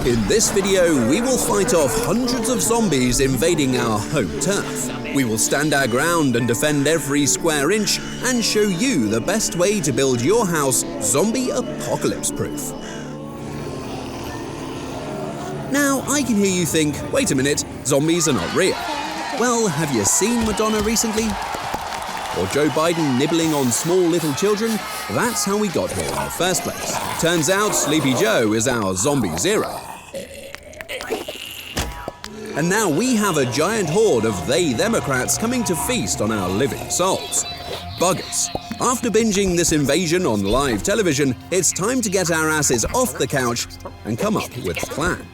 In this video, we will fight off hundreds of zombies invading our home turf. We will stand our ground and defend every square inch and show you the best way to build your house zombie apocalypse proof. Now, I can hear you think, wait a minute, zombies are not real. Well, have you seen Madonna recently? Or Joe Biden nibbling on small little children? That's how we got here in the first place. Turns out Sleepy Joe is our zombie zero. And now we have a giant horde of they-Democrats coming to feast on our living souls. Buggers. After binging this invasion on live television, it's time to get our asses off the couch and come up with a plan.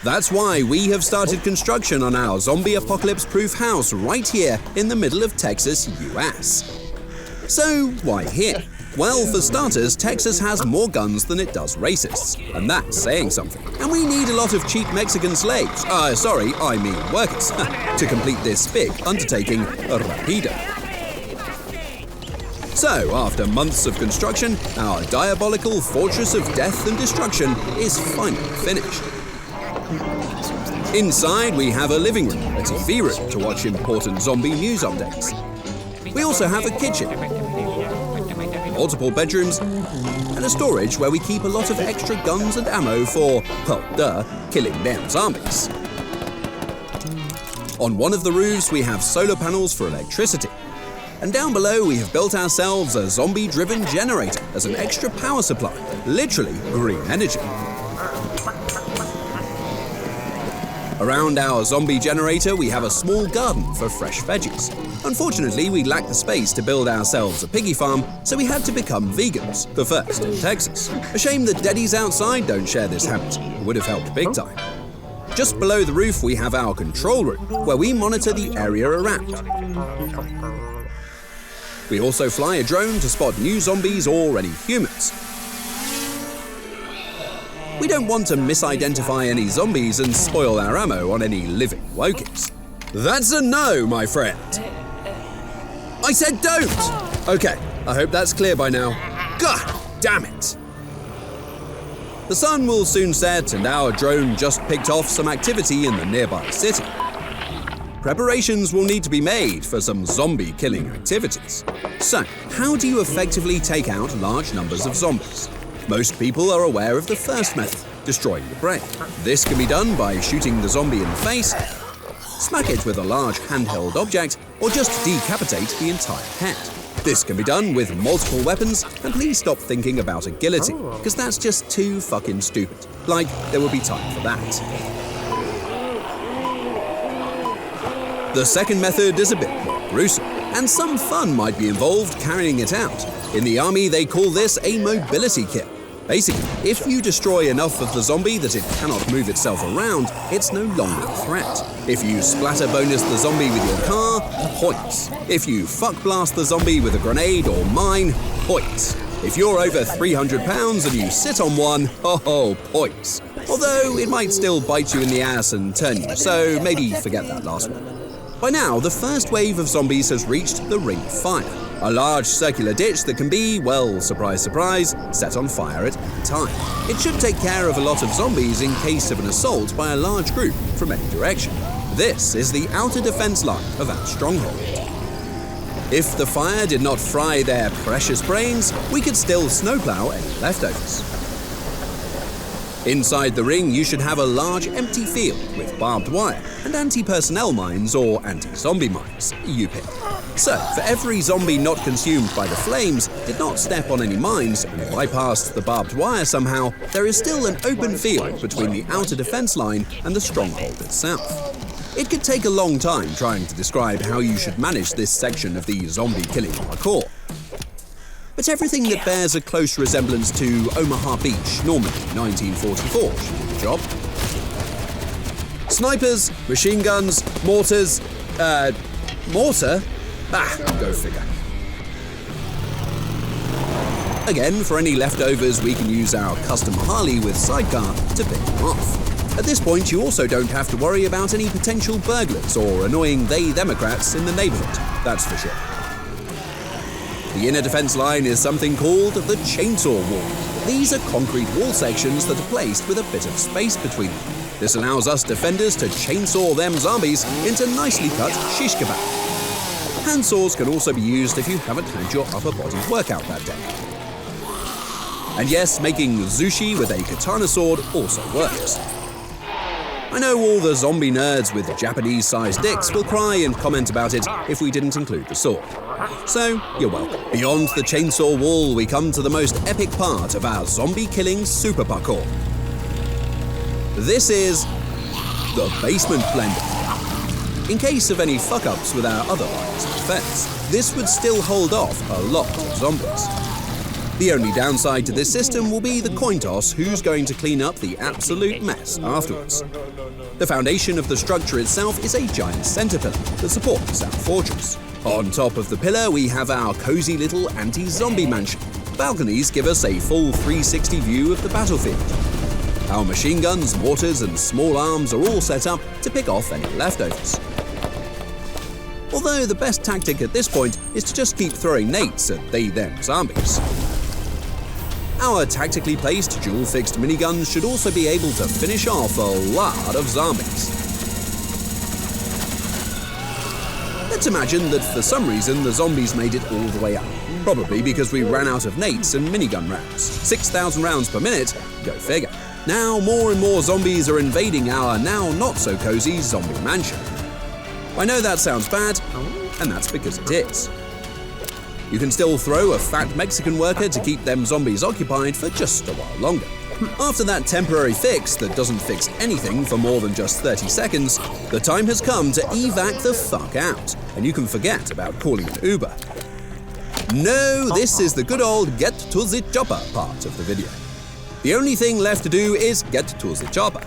That's why we have started construction on our zombie apocalypse-proof house right here in the middle of Texas, US. So, why here? Well, for starters, Texas has more guns than it does racists, and that's saying something. And we need a lot of cheap Mexican slaves, workers, to complete this big undertaking rapido. So, after months of construction, our diabolical fortress of death and destruction is finally finished. Inside, we have a living room, a TV room to watch important zombie news updates. We also have a kitchen, multiple bedrooms, and a storage where we keep a lot of extra guns and ammo for, killing damn zombies. On one of the roofs, we have solar panels for electricity. And down below, we have built ourselves a zombie-driven generator as an extra power supply, literally green energy. Around our zombie generator, we have a small garden for fresh veggies. Unfortunately, we lack the space to build ourselves a piggy farm, so we had to become vegans, the first in Texas. A shame the deadies outside don't share this habit. It would have helped big time. Just below the roof, we have our control room, where we monitor the area around. We also fly a drone to spot new zombies or any humans. We don't want to misidentify any zombies and spoil our ammo on any living wokies. That's a no, my friend. I said don't! Okay, I hope that's clear by now. God damn it! The sun will soon set and our drone just picked off some activity in the nearby city. Preparations will need to be made for some zombie-killing activities. So, how do you effectively take out large numbers of zombies? Most people are aware of the first method, destroying the brain. This can be done by shooting the zombie in the face, smack it with a large handheld object, or just decapitate the entire head. This can be done with multiple weapons, and please stop thinking about a guillotine, because that's just too fucking stupid. Like, there will be time for that. The second method is a bit more gruesome, and some fun might be involved carrying it out. In the army, they call this a mobility kill. Basically, if you destroy enough of the zombie that it cannot move itself around, it's no longer a threat. If you splatter bonus the zombie with your car, points. If you fuck blast the zombie with a grenade or mine, points. If you're over 300 pounds and you sit on one, points. Although it might still bite you in the ass and turn you, so maybe forget that last one. By now, the first wave of zombies has reached the Ring of Fire, a large circular ditch that can be, well, surprise, surprise, set on fire at any time. It should take care of a lot of zombies in case of an assault by a large group from any direction. This is the outer defense line of our stronghold. If the fire did not fry their precious brains, we could still snowplow any leftovers. Inside the ring, you should have a large empty field with barbed wire and anti-personnel mines or anti-zombie mines, you pick. So, for every zombie not consumed by the flames, did not step on any mines, and bypassed the barbed wire somehow, there is still an open field between the outer defense line and the stronghold itself. It could take a long time trying to describe how you should manage this section of the zombie-killing parkour. But everything that bears a close resemblance to Omaha Beach, Normandy, 1944, should do the job. Snipers, machine guns, mortars, mortar? Go figure. Again, for any leftovers, we can use our custom Harley with sidecar to pick them off. At this point, you also don't have to worry about any potential burglars or annoying they-Democrats in the neighborhood, that's for sure. The inner defense line is something called the Chainsaw Wall. These are concrete wall sections that are placed with a bit of space between them. This allows us defenders to chainsaw them zombies into nicely cut shish kebab. Handsaws can also be used if you haven't had your upper body workout that day. And yes, making sushi with a katana sword also works. I know all the zombie nerds with Japanese-sized dicks will cry and comment about it if we didn't include the sword. So, you're welcome. Beyond the chainsaw wall, we come to the most epic part of our zombie-killing super parkour. This is the basement blender. In case of any fuck-ups with our other lines of defense, this would still hold off a lot of zombies. The only downside to this system will be the coin toss who's going to clean up the absolute mess afterwards. The foundation of the structure itself is a giant center pillar that supports our fortress. On top of the pillar, we have our cozy little anti-zombie mansion. Balconies give us a full 360 view of the battlefield. Our machine guns, mortars, and small arms are all set up to pick off any leftovers. Although the best tactic at this point is to just keep throwing nates at they-them zombies. Our tactically placed dual-fixed miniguns should also be able to finish off a lot of zombies. Let's imagine that for some reason the zombies made it all the way up. Probably because we ran out of nates and minigun rounds. 6,000 rounds per minute, go figure. Now more and more zombies are invading our now not-so-cozy zombie mansion. I know that sounds bad, and that's because it is. You can still throw a fat Mexican worker to keep them zombies occupied for just a while longer. After that temporary fix that doesn't fix anything for more than just 30 seconds, the time has come to evac the fuck out, and you can forget about calling an Uber. No, this is the good old get to the chopper part of the video. The only thing left to do is get to the chopper.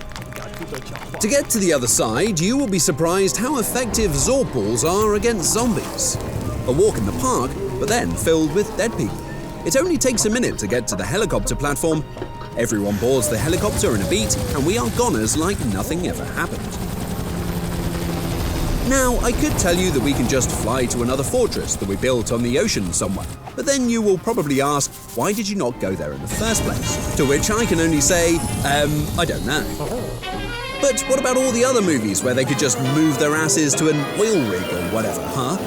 To get to the other side, you will be surprised how effective Zorpals are against zombies. A walk in the park, but then filled with dead people. It only takes a minute to get to the helicopter platform. Everyone boards the helicopter in a beat, and we are goners like nothing ever happened. Now, I could tell you that we can just fly to another fortress that we built on the ocean somewhere, but then you will probably ask, why did you not go there in the first place? To which I can only say, I don't know. But what about all the other movies where they could just move their asses to an oil rig or whatever, huh?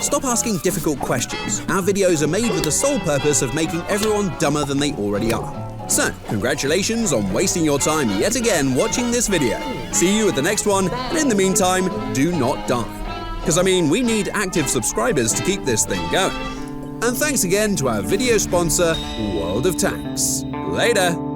Stop asking difficult questions. Our videos are made with the sole purpose of making everyone dumber than they already are. So, congratulations on wasting your time yet again watching this video. See you at the next one, and in the meantime, do not die. Because I mean, we need active subscribers to keep this thing going. And thanks again to our video sponsor, World of Tanks. Later!